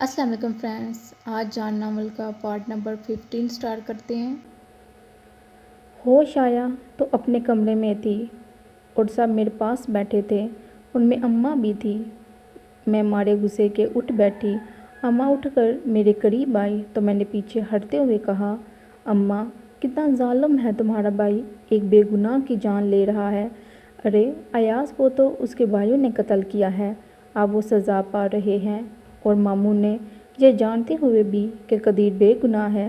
السلام علیکم فرینڈس، آج جان ناول کا پارٹ نمبر 15 سٹارٹ کرتے ہیں۔ ہوش آیا تو اپنے کمرے میں تھی اور سب میرے پاس بیٹھے تھے، ان میں اماں بھی تھی۔ میں مارے غصے کے اٹھ بیٹھی۔ اماں اٹھ کر میرے قریب آئی تو میں نے پیچھے ہٹتے ہوئے کہا، اماں کتنا ظالم ہے تمہارا بھائی، ایک بے گناہ کی جان لے رہا ہے۔ ارے ایاز کو تو اس کے بھائیوں نے قتل کیا ہے، اب وہ سزا پا رہے ہیں، اور ماموں نے یہ جانتے ہوئے بھی کہ قدیر بے گناہ ہے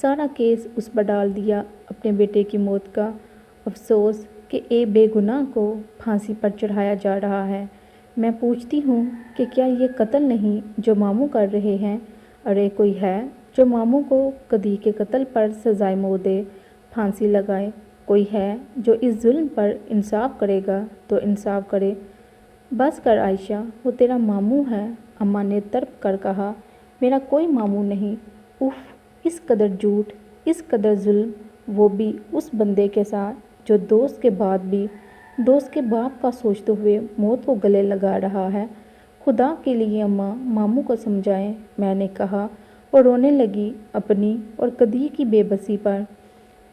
سارا کیس اس پر ڈال دیا۔ اپنے بیٹے کی موت کا افسوس کہ ایک بے گناہ کو پھانسی پر چڑھایا جا رہا ہے۔ میں پوچھتی ہوں کہ کیا یہ قتل نہیں جو ماموں کر رہے ہیں؟ ارے کوئی ہے جو ماموں کو قدیر کے قتل پر سزائے موت دے، پھانسی لگائے؟ کوئی ہے جو اس ظلم پر انصاف کرے گا تو انصاف کرے۔ بس کر عائشہ، وہ تیرا ماموں ہے، اماں نے تڑپ کر کہا۔ میرا کوئی ماموں نہیں۔ اف، اس قدر جھوٹ، اس قدر ظلم، وہ بھی اس بندے کے ساتھ جو دوست کے بعد بھی دوست کے باپ کا سوچتے ہوئے موت کو گلے لگا رہا ہے۔ خدا کے لیے اماں ماموں کو سمجھائیں، میں نے کہا اور رونے لگی اپنی اور قدیر کی بے بسی پر۔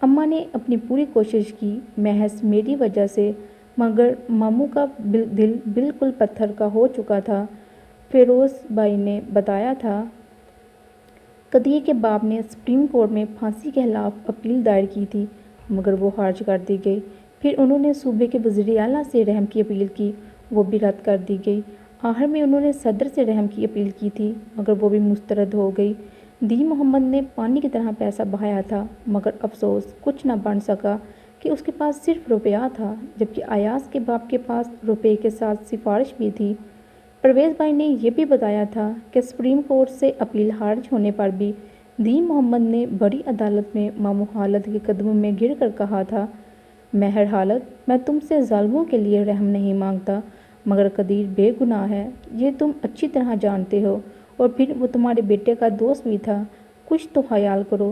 اماں نے اپنی پوری کوشش کی محض میری وجہ سے، مگر ماموں کا دل بالکل پتھر کا ہو چکا تھا۔ فیروز بھائی نے بتایا تھا قدیر کے باپ نے سپریم کورٹ میں پھانسی کے خلاف اپیل دائر کی تھی، مگر وہ خارج کر دی گئی۔ پھر انہوں نے صوبے کے وزیر اعلیٰ سے رحم کی اپیل کی، وہ بھی رد کر دی گئی۔ آخر میں انہوں نے صدر سے رحم کی اپیل کی تھی، مگر وہ بھی مسترد ہو گئی۔ دین محمد نے پانی کی طرح پیسہ بہایا تھا، مگر افسوس کچھ نہ بن سکا کہ اس کے پاس صرف روپیہ تھا، جبکہ ایاز کے باپ کے پاس روپے کے ساتھ سفارش بھی تھی۔ پرویز بھائی نے یہ بھی بتایا تھا کہ سپریم کورٹ سے اپیل خارج ہونے پر بھی دین محمد نے بڑی عدالت میں ماموں خالد کے قدموں میں گر کر کہا تھا، مہر خالد، میں تم سے ظالموں کے لیے رحم نہیں مانگتا، مگر قدیر بے گناہ ہے، یہ تم اچھی طرح جانتے ہو، اور پھر وہ تمہارے بیٹے کا دوست بھی تھا، کچھ تو خیال کرو۔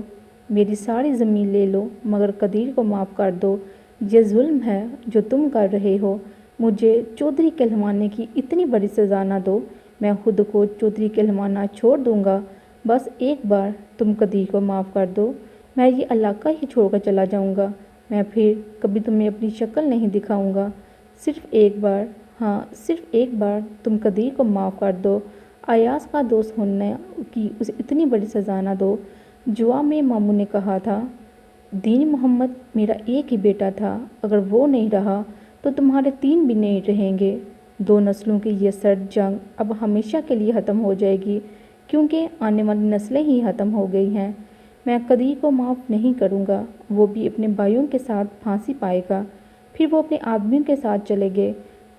میری ساری زمین لے لو مگر قدیر کو معاف کر دو، یہ ظلم ہے جو تم کر رہے ہو۔ مجھے چودھری کہلوانے کی اتنی بڑی سزا نہ دو، میں خود کو چودھری کہلوانا چھوڑ دوں گا، بس ایک بار تم قدیر کو معاف کر دو، میں یہ علاقہ ہی چھوڑ کر چلا جاؤں گا، میں پھر کبھی تمہیں اپنی شکل نہیں دکھاؤں گا، صرف ایک بار، ہاں صرف ایک بار تم قدیر کو معاف کر دو، ایاز کا دوست ہونے کی اسے اتنی بڑی سزا نہ دو۔ جواب میں ماموں نے کہا تھا، دین محمد میرا ایک ہی بیٹا تھا، اگر وہ نہیں رہا تو تمہارے تین بھی نہیں رہیں گے۔ دو نسلوں کی یہ سرد جنگ اب ہمیشہ کے لیے ختم ہو جائے گی، کیونکہ آنے والی نسلیں ہی ختم ہو گئی ہیں۔ میں قدیر کو معاف نہیں کروں گا، وہ بھی اپنے بھائیوں کے ساتھ پھانسی پائے گا۔ پھر وہ اپنے آدمیوں کے ساتھ چلے گئے۔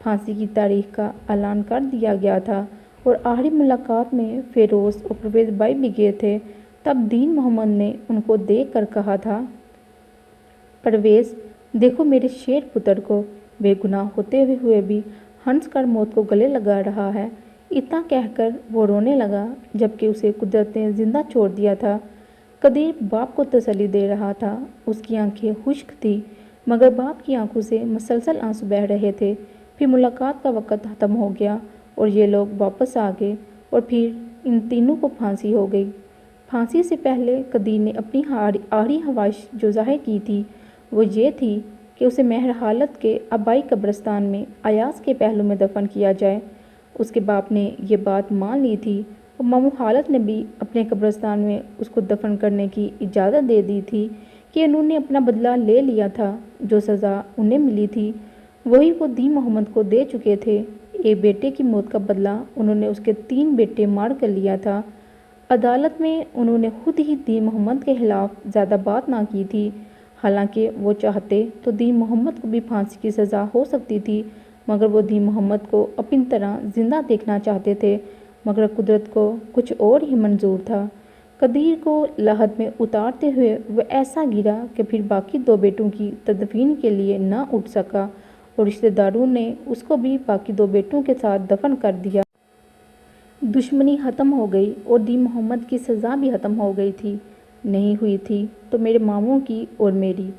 پھانسی کی تاریخ کا اعلان کر دیا گیا تھا، اور آخری ملاقات میں فیروز اور پرویز بھائی بھی گئے تھے۔ تب دین محمد نے ان کو دیکھ کر کہا تھا، پرویز دیکھو میرے شیر پتر کو، بے گناہ ہوتے ہوئے بھی ہنس کر موت کو گلے لگا رہا ہے۔ اتنا کہہ کر وہ رونے لگا، جبکہ اسے قدرت نے زندہ چھوڑ دیا تھا۔ قدیر باپ کو تسلی دے رہا تھا، اس کی آنکھیں خشک تھیں، مگر باپ کی آنکھوں سے مسلسل آنسو بہہ رہے تھے۔ پھر ملاقات کا وقت ختم ہو گیا اور یہ لوگ واپس آ گئے، اور پھر ان تینوں کو پھانسی ہو گئی۔ پھانسی سے پہلے قدیر نے اپنی آخری خواہش جو ظاہر کی تھی وہ یہ تھی کہ اسے مہر خالد کے آبائی قبرستان میں ایاز کے پہلو میں دفن کیا جائے۔ اس کے باپ نے یہ بات مان لی تھی، اور ماموں خالد نے بھی اپنے قبرستان میں اس کو دفن کرنے کی اجازت دے دی تھی کہ انہوں نے اپنا بدلہ لے لیا تھا، جو سزا انہیں ملی تھی وہی وہ دین محمد کو دے چکے تھے۔ ایک بیٹے کی موت کا بدلہ انہوں نے اس کے تین بیٹے مار کر لیا تھا۔ عدالت میں انہوں نے خود ہی دین محمد کے خلاف زیادہ بات نہ کی تھی، حالانکہ وہ چاہتے تو دین محمد کو بھی پھانسی کی سزا ہو سکتی تھی، مگر وہ دین محمد کو اپنی طرح زندہ دیکھنا چاہتے تھے، مگر قدرت کو کچھ اور ہی منظور تھا۔ قدیر کو لحد میں اتارتے ہوئے وہ ایسا گرا کہ پھر باقی دو بیٹوں کی تدفین کے لیے نہ اٹھ سکا، اور رشتہ داروں نے اس کو بھی باقی دو بیٹوں کے ساتھ دفن کر دیا۔ دشمنی ختم ہو گئی اور دین محمد کی سزا بھی ختم ہو گئی تھی، نہیں ہوئی تھی تو میرے ماموں کی اور میری۔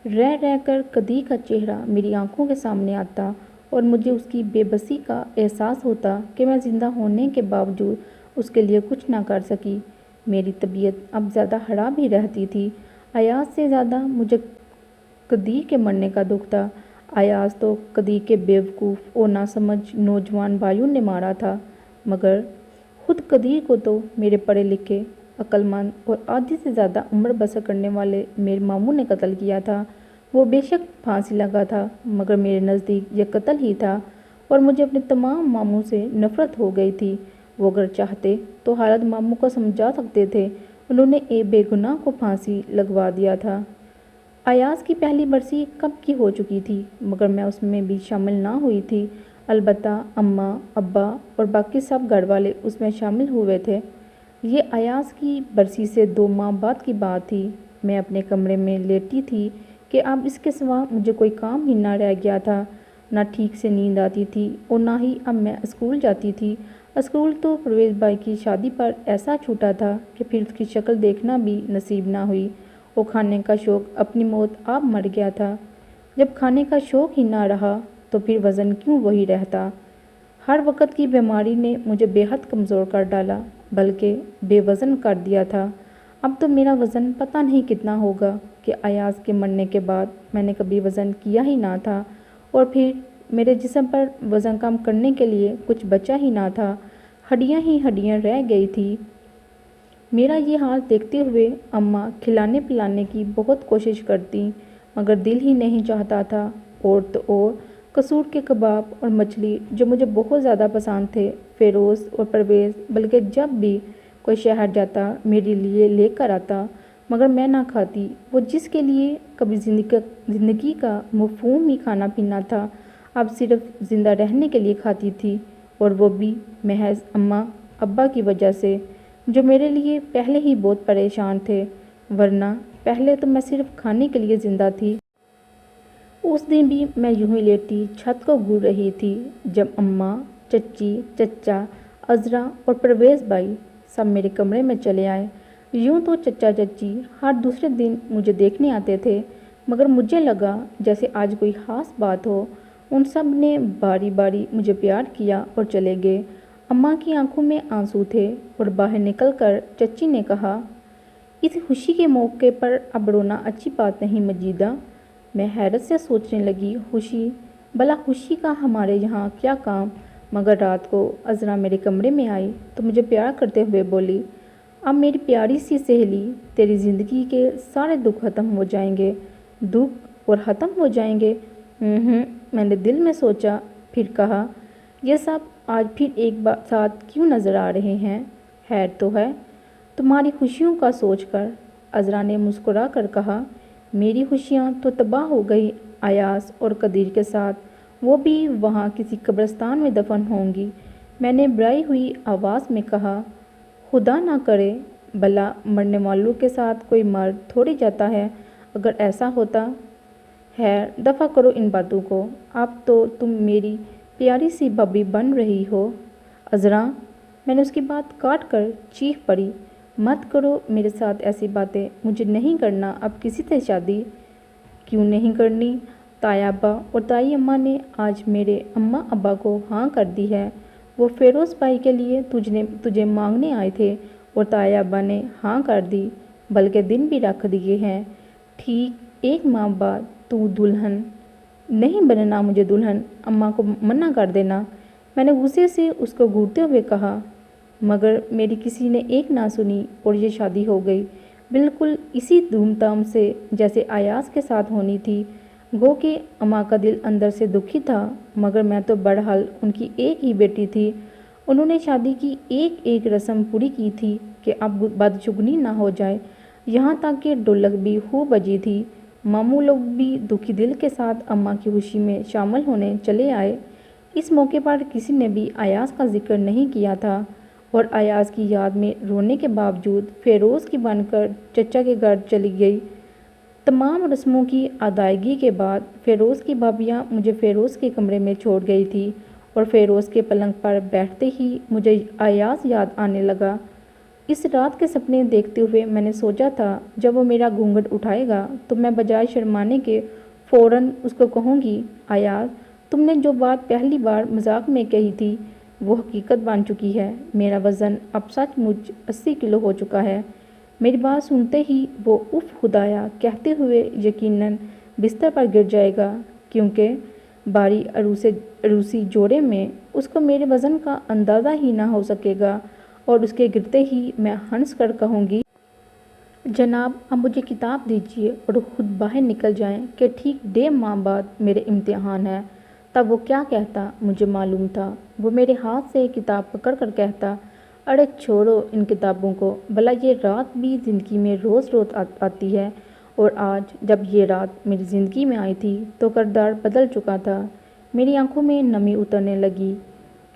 رہ رہ کر قدیر کا چہرہ میری آنکھوں کے سامنے آتا اور مجھے اس کی بے بسی کا احساس ہوتا کہ میں زندہ ہونے کے باوجود اس کے لیے کچھ نہ کر سکی۔ میری طبیعت اب زیادہ خراب ہی رہتی تھی۔ ایاز سے زیادہ مجھے قدیر کے مرنے کا دکھ تھا۔ ایاز تو قدیر کے بیوقوف اور ناسمجھ نوجوان بھائیوں نے مارا تھا، مگر خود قدیر کو تو میرے پڑھے لکھے، عقل مند اور آدھی سے زیادہ عمر بسر کرنے والے میرے ماموں نے قتل کیا تھا۔ وہ بے شک پھانسی لگا تھا، مگر میرے نزدیک یہ قتل ہی تھا، اور مجھے اپنے تمام ماموں سے نفرت ہو گئی تھی۔ وہ اگر چاہتے تو حالت ماموں کو سمجھا سکتے تھے، انہوں نے ایک بے گناہ کو پھانسی لگوا دیا تھا۔ ایاز کی پہلی برسی کب کی ہو چکی تھی، مگر میں اس میں بھی شامل نہ ہوئی تھی۔ البتہ اماں، ابا اور باقی سب گھر والے اس میں شامل ہوئے تھے۔ یہ ایاز کی برسی سے 2 ماہ بعد کی بات تھی۔ میں اپنے کمرے میں لیٹی تھی کہ اب اس کے سوا مجھے کوئی کام ہی نہ رہ گیا تھا۔ نہ ٹھیک سے نیند آتی تھی اور نہ ہی اب میں اسکول جاتی تھی۔ اسکول تو پرویز بھائی کی شادی پر ایسا چھوٹا تھا کہ پھر اس کی شکل دیکھنا بھی نصیب نہ ہوئی، اور کھانے کا شوق اپنی موت آپ مر گیا تھا۔ جب کھانے کا شوق ہی نہ رہا تو پھر وزن کیوں وہی رہتا۔ ہر وقت کی بیماری نے مجھے بے حد کمزور کر ڈالا، بلکہ بے وزن کر دیا تھا۔ اب تو میرا وزن پتہ نہیں کتنا ہوگا کہ ایاز کے مرنے کے بعد میں نے کبھی وزن کیا ہی نہ تھا، اور پھر میرے جسم پر وزن کم کرنے کے لیے کچھ بچا ہی نہ تھا، ہڈیاں ہی ہڈیاں رہ گئی تھی۔ میرا یہ حال دیکھتے ہوئے اماں کھلانے پلانے کی بہت کوشش کرتی، مگر دل ہی نہیں چاہتا تھا۔ اور تو اور کسور کے کباب اور مچھلی جو مجھے بہت زیادہ پسند تھے، فیروز اور پرویز بلکہ جب بھی کوئی شہر جاتا میرے لیے لے کر آتا، مگر میں نہ کھاتی۔ وہ جس کے لیے کبھی زندگی کا مفہوم ہی کھانا پینا تھا، اب صرف زندہ رہنے کے لیے کھاتی تھی، اور وہ بھی محض اماں ابا کی وجہ سے، جو میرے لیے پہلے ہی بہت پریشان تھے، ورنہ پہلے تو میں صرف کھانے کے لیے زندہ تھی۔ اس دن بھی میں یوں ہی لیٹی چھت کو گھور رہی تھی جب اماں، چچی، چچا، عذرا اور پرویز بھائی سب میرے کمرے میں چلے آئے۔ یوں تو چچا چچی ہر دوسرے دن مجھے دیکھنے آتے تھے، مگر مجھے لگا جیسے آج کوئی خاص بات ہو۔ ان سب نے باری باری مجھے پیار کیا اور چلے گئے۔ اماں کی آنکھوں میں آنسو تھے، اور باہر نکل کر چچی نے کہا، اس خوشی کے موقع پر اب رونا اچھی بات نہیں مجیدہ۔ میں حیرت سے سوچنے لگی، خوشی؟ بھلا خوشی کا ہمارے یہاں کیا کام؟ مگر رات کو عذرا میرے کمرے میں آئی تو مجھے پیار کرتے ہوئے بولی، اب میری پیاری سی سہیلی، تیری زندگی کے سارے دکھ ختم ہو جائیں گے۔ دکھ اور ختم ہو جائیں گے؟ میں نے دل میں سوچا، پھر کہا، یہ سب آج پھر ایک ساتھ کیوں نظر آ رہے ہیں؟ خیر تو ہے تمہاری خوشیوں کا سوچ کر۔ عذرا نے مسکرا کر کہا، میری خوشیاں تو تباہ ہو گئی ایاز اور قدیر کے ساتھ، وہ بھی وہاں کسی قبرستان میں دفن ہوں گی۔ میں نے ڈرائی ہوئی آواز میں کہا، خدا نہ کرے، بھلا مرنے والوں کے ساتھ کوئی مر تھوڑی جاتا ہے، اگر ایسا ہوتا۔ خیر دفع کرو ان باتوں کو، اب تو تم میری پیاری سی بھابھی بن رہی ہو۔ عذرا، میں نے اس کی بات کاٹ کر چیخ پڑی، مت کرو میرے ساتھ ایسی باتیں، مجھے نہیں کرنا اب کسی سے شادی۔ کیوں نہیں کرنی؟ تایا ابا اور تائی اماں نے آج میرے اماں ابا کو ہاں کر دی ہے، وہ فیروز بھائی کے لیے تجھے مانگنے آئے تھے، اور تایا ابا نے ہاں کر دی، بلکہ دن بھی رکھ دیے ہیں۔ ٹھیک 1 ماہ بعد تو دلہن نہیں بننا، مجھے دلہن، اماں کو منع کر دینا۔ میں نے غصے سے اس کو گھورتے ہوئے کہا، مگر میری کسی نے ایک نہ سنی اور یہ شادی ہو گئی، بالکل اسی دھوم دھام سے جیسے ایاز کے ساتھ ہونی تھی۔ گو کہ اماں کا دل اندر سے دکھی تھا، مگر میں تو بہرحال ان کی ایک ہی بیٹی تھی۔ انہوں نے شادی کی ایک ایک رسم پوری کی تھی کہ اب بدشگنی نہ ہو جائے، یہاں تک کہ ڈھولک بھی خوب بجی تھی۔ ماموں لوگ بھی دکھی دل کے ساتھ اماں کی خوشی میں شامل ہونے چلے آئے۔ اس موقع پر کسی نے بھی ایاز کا ذکر نہیں کیا تھا، اور ایاز کی یاد میں رونے کے باوجود فیروز کی بن کر چچا کے گھر چلی گئی۔ تمام رسموں کی ادائیگی کے بعد فیروز کی بھابھیاں مجھے فیروز کے کمرے میں چھوڑ گئی تھی، اور فیروز کے پلنگ پر بیٹھتے ہی مجھے ایاز یاد آنے لگا۔ اس رات کے سپنے دیکھتے ہوئے میں نے سوچا تھا، جب وہ میرا گھونگھٹ اٹھائے گا تو میں بجائے شرمانے کے فوراً اس کو کہوں گی، ایاز تم نے جو بات پہلی بار مذاق میں کہی تھی وہ حقیقت بن چکی ہے۔ میرا وزن اب سچ مچ 80 کلو ہو چکا ہے۔ میری بات سنتے ہی وہ اف خدایا کہتے ہوئے یقیناً بستر پر گر جائے گا، کیونکہ باری عروسی جوڑے میں اس کو میرے وزن کا اندازہ ہی نہ ہو سکے گا، اور اس کے گرتے ہی میں ہنس کر کہوں گی، جناب اب مجھے کتاب دیجیے اور خود باہر نکل جائیں کہ ٹھیک 1.5 ماہ بعد میرے امتحان ہے۔ تب وہ کیا کہتا مجھے معلوم تھا۔ وہ میرے ہاتھ سے کتاب پکڑ کر کہتا، ارے چھوڑو ان کتابوں کو، بھلا یہ رات بھی زندگی میں روز روز آتی ہے، اور آج جب یہ رات میری زندگی میں آئی تھی تو کردار بدل چکا تھا۔ میری آنکھوں میں نمی اترنے لگی۔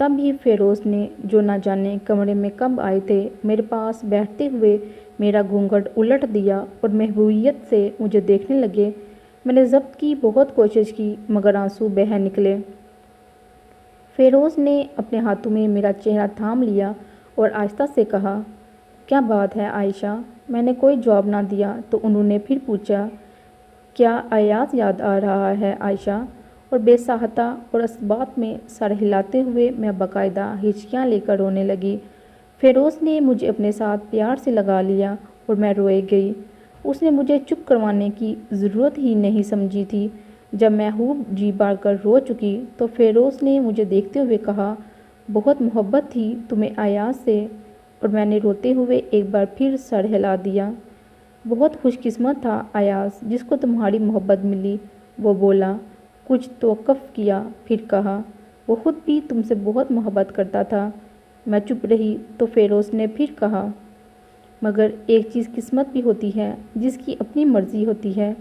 تب ہی فیروز نے جو نہ جانے کمرے میں کب آئے تھے میرے پاس بیٹھتے ہوئے میرا گھونگھٹ الٹ دیا اور محبوبیت سے مجھے دیکھنے لگے۔ میں نے ضبط کی بہت کوشش کی مگر آنسو بہہ نکلے۔ فیروز نے اپنے ہاتھوں میں میرا چہرہ تھام لیا اور آہستہ سے کہا، کیا بات ہے عائشہ؟ میں نے کوئی جواب نہ دیا تو انہوں نے پھر پوچھا، کیا ایاز یاد آ رہا ہے عائشہ؟ اور بے ساہتہ اور اسبات میں سر ہلاتے ہوئے میں باقاعدہ ہچکیاں لے کر رونے لگی۔ فیروز نے مجھے اپنے ساتھ پیار سے لگا لیا اور میں روئے گئی۔ اس نے مجھے چپ کروانے کی ضرورت ہی نہیں سمجھی تھی۔ جب میں خوب جی بھر کر رو چکی تو فیروز نے مجھے دیکھتے ہوئے کہا، بہت محبت تھی تمہیں ایاز سے؟ اور میں نے روتے ہوئے ایک بار پھر سر ہلا دیا۔ بہت خوش قسمت تھا ایاز جس کو تمہاری محبت ملی، وہ بولا۔ کچھ توقف کیا پھر کہا، وہ خود بھی تم سے بہت محبت کرتا تھا۔ میں چپ رہی تو فیروز نے پھر کہا، مگر ایک چیز قسمت بھی ہوتی ہے جس کی اپنی مرضی ہوتی ہے،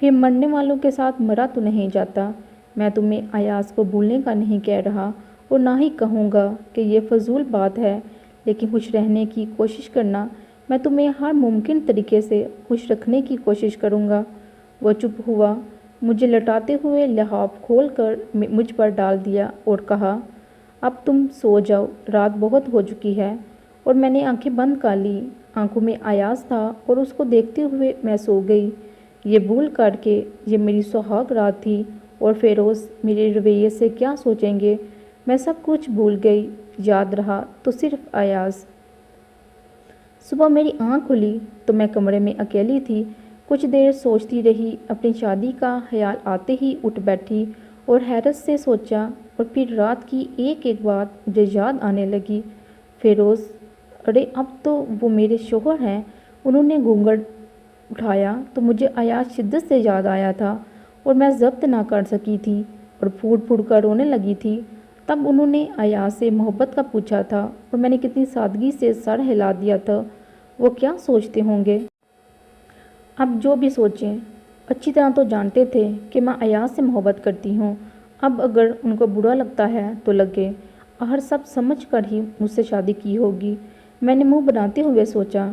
پھر مرنے والوں کے ساتھ مرا تو نہیں جاتا۔ میں تمہیں ایاز کو بھولنے کا نہیں کہہ رہا اور نہ ہی کہوں گا کہ یہ فضول بات ہے، لیکن خوش رہنے کی کوشش کرنا۔ میں تمہیں ہر ممکن طریقے سے خوش رکھنے کی کوشش کروں گا۔ وہ چپ ہوا، مجھے لٹاتے ہوئے لحاف کھول کر مجھ پر ڈال دیا اور کہا، اب تم سو جاؤ، رات بہت ہو چکی ہے۔ اور میں نے آنکھیں بند کر لی۔ آنکھوں میں ایاز تھا اور اس کو دیکھتے ہوئے میں سو گئی، یہ بھول کر کے یہ میری سہاگ رات تھی اور فیروز میرے رویے سے کیا سوچیں گے۔ میں سب کچھ بھول گئی، یاد رہا تو صرف ایاز۔ صبح میری آنکھ کھلی تو میں کمرے میں اکیلی تھی۔ کچھ دیر سوچتی رہی، اپنی شادی کا خیال آتے ہی اٹھ بیٹھی اور حیرت سے سوچا، اور پھر رات کی ایک ایک بات مجھے یاد آنے لگی۔ فیروز، ارے اب تو وہ میرے شوہر ہیں۔ انہوں نے گھونگھٹ اٹھایا تو مجھے ایاز شدت سے یاد آیا تھا اور میں ضبط نہ کر سکی تھی اور پھوٹ پھوٹ کر رونے لگی تھی۔ تب انہوں نے ایاز سے محبت کا پوچھا تھا اور میں نے کتنی سادگی سے سر ہلا دیا تھا۔ وہ کیا سوچتے ہوں گے؟ اب جو بھی سوچیں، اچھی طرح تو جانتے تھے کہ میں ایاز سے محبت کرتی ہوں۔ اب اگر ان کو برا لگتا ہے تو لگے، آخر سب سمجھ کر ہی مجھ سے شادی کی ہوگی، میں نے منہ بناتے ہوئے سوچا۔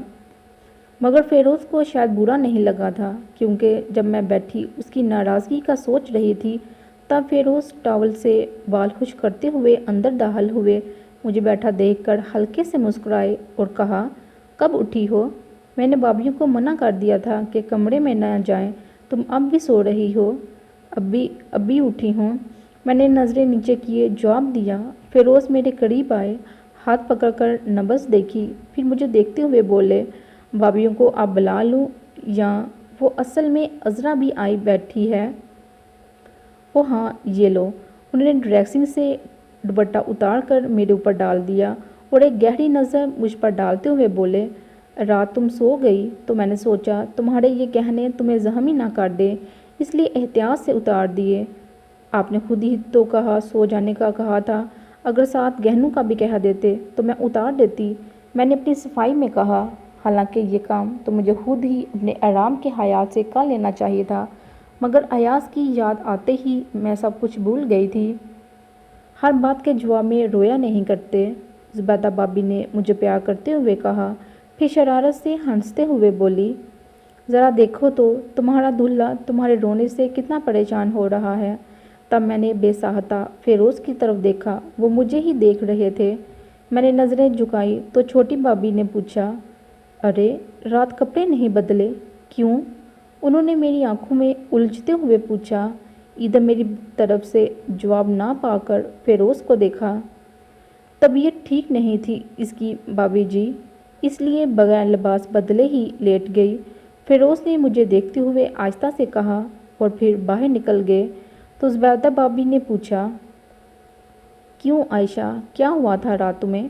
مگر فیروز کو شاید برا نہیں لگا تھا، کیونکہ جب میں بیٹھی اس کی ناراضگی کا سوچ رہی تھی تب فیروز ٹاول سے بال خشک کرتے ہوئے اندر داخل ہوئے، مجھے بیٹھا دیکھ کر ہلکے سے مسکرائے اور کہا، کب اٹھی ہو؟ میں نے بھابھیوں کو منع کر دیا تھا کہ کمرے میں نہ جائیں، تم اب بھی سو رہی ہو؟ ابھی اٹھی ہوں، میں نے نظریں نیچے کیے جواب دیا۔ فیروز میرے قریب آئے، ہاتھ پکڑ کر نبض دیکھی، پھر مجھے دیکھتے ہوئے بولے، بھابھیوں کو آپ بلا لوں یا؟ وہ اصل میں عذرا بھی آئی بیٹھی ہے۔ او ہاں یہ لو۔ انہوں نے ڈریسنگ سے دوپٹہ اتار کر میرے اوپر ڈال دیا اور ایک گہری نظر مجھ پر ڈالتے ہوئے بولے، رات تم سو گئی تو میں نے سوچا تمہارے یہ گہنے تمہیں زخمی نہ کر دے، اس لیے احتیاط سے اتار دیے۔ آپ نے خود ہی تو کہا سو جانے کا کہا تھا، اگر ساتھ گہنوں کا بھی کہہ دیتے تو میں اتار دیتی، میں نے اپنی صفائی میں کہا، حالانکہ یہ کام تو مجھے خود ہی اپنے آرام کے خیال سے کر لینا چاہیے تھا، مگر ایاز کی یاد آتے ہی میں سب کچھ بھول گئی تھی۔ ہر بات کے جواب میں رویا نہیں کرتے، زبیدہ بھابھی نے مجھے پیار کرتے ہوئے کہا، پھر شرارت سے ہنستے ہوئے بولی، ذرا دیکھو تو تمہارا دلہا تمہارے رونے سے کتنا پریشان ہو رہا ہے۔ تب میں نے بے ساہتہ فیروز کی طرف دیکھا، وہ مجھے ہی دیکھ رہے تھے۔ میں نے نظریں جھکائی تو چھوٹی بھابھی نے پوچھا، ارے رات کپڑے نہیں بدلے؟ کیوں؟ انہوں نے میری آنکھوں میں الجھتے ہوئے پوچھا، ادھر میری طرف سے جواب نہ پا کر فیروز کو دیکھا۔ طبیعت ٹھیک نہیں تھی اس کی بھابھی جی، اس لیے بغیر لباس بدلے ہی لیٹ گئی، فیروز نے مجھے دیکھتے ہوئے آہستہ سے کہا، اور پھر باہر نکل گئے تو زبیدہ بھابھی نے پوچھا، کیوں عائشہ، کیا ہوا تھا رات میں؟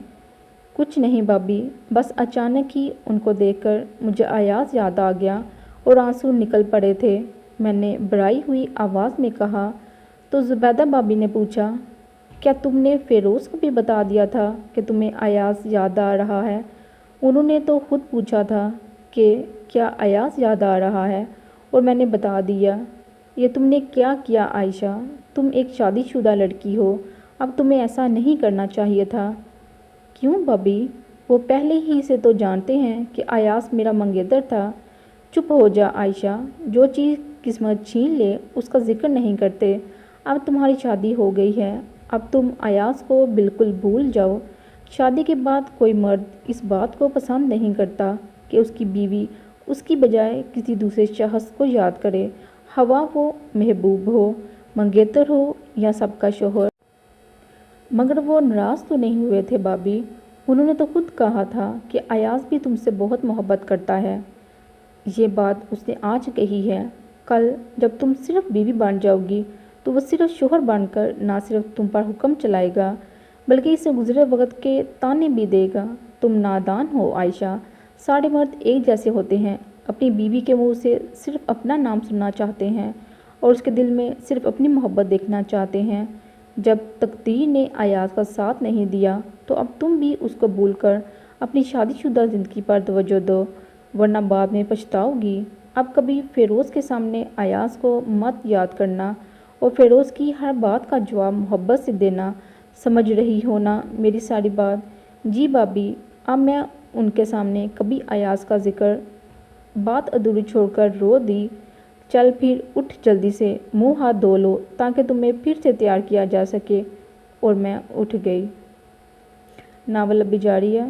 کچھ نہیں بھابھی، بس اچانک ہی ان کو دیکھ کر مجھے ایاز یاد آ گیا اور آنسو نکل پڑے تھے، میں نے بھرائی ہوئی آواز میں کہا۔ تو زبیدہ بھابھی نے پوچھا، کیا تم نے فیروز کو بھی بتا دیا تھا کہ تمہیں ایاز یاد آ رہا ہے؟ انہوں نے تو خود پوچھا تھا کہ کیا ایاز یاد آ رہا ہے، اور میں نے بتا دیا۔ یہ تم نے کیا کیا عائشہ؟ تم ایک شادی شدہ لڑکی ہو، اب تمہیں ایسا نہیں کرنا چاہیے تھا۔ کیوں بھابھی؟ وہ پہلے ہی سے تو جانتے ہیں کہ ایاز میرا منگیتر تھا۔ چپ ہو جا عائشہ، جو چیز قسمت چھین لے اس کا ذکر نہیں کرتے۔ اب تمہاری شادی ہو گئی ہے، اب تم ایاز کو بالکل بھول جاؤ۔ شادی کے بعد کوئی مرد اس بات کو پسند نہیں کرتا کہ اس کی بیوی اس کی بجائے کسی دوسرے شخص کو یاد کرے، خواہ وہ محبوب ہو، منگیتر ہو یا سب کا شوہر۔ مگر وہ ناراض تو نہیں ہوئے تھے بھابھی، انہوں نے تو خود کہا تھا کہ ایاز بھی تم سے بہت محبت کرتا ہے۔ یہ بات اس نے آج کہی ہے، کل جب تم صرف بیوی بن جاؤ گی تو وہ صرف شوہر بن کر نہ صرف تم پر حکم چلائے گا بلکہ اسے گزرے وقت کے طعنے بھی دے گا۔ تم نادان ہو عائشہ، سارے مرد ایک جیسے ہوتے ہیں، اپنی بیوی کے منہ سے صرف اپنا نام سننا چاہتے ہیں اور اس کے دل میں صرف اپنی محبت دیکھنا چاہتے ہیں۔ جب تقدیر نے ایاز کا ساتھ نہیں دیا تو اب تم بھی اس کو بھول کر اپنی شادی شدہ زندگی پر توجہ دو، ورنہ بعد میں پچھتاؤ گی۔ اب کبھی فیروز کے سامنے ایاز کو مت یاد کرنا اور فیروز کی ہر بات کا جواب محبت سے دینا، سمجھ رہی ہو نا میری ساری بات؟ جی بھابھی، اب میں ان کے سامنے کبھی ایاز کا ذکر۔ بات ادھوری چھوڑ کر رو دی۔ چل پھر اٹھ جلدی سے، منہ ہاتھ دھو لو تاکہ تمہیں پھر سے تیار کیا جا سکے۔ اور میں اٹھ گئی۔ ناول ابھی جاری ہے۔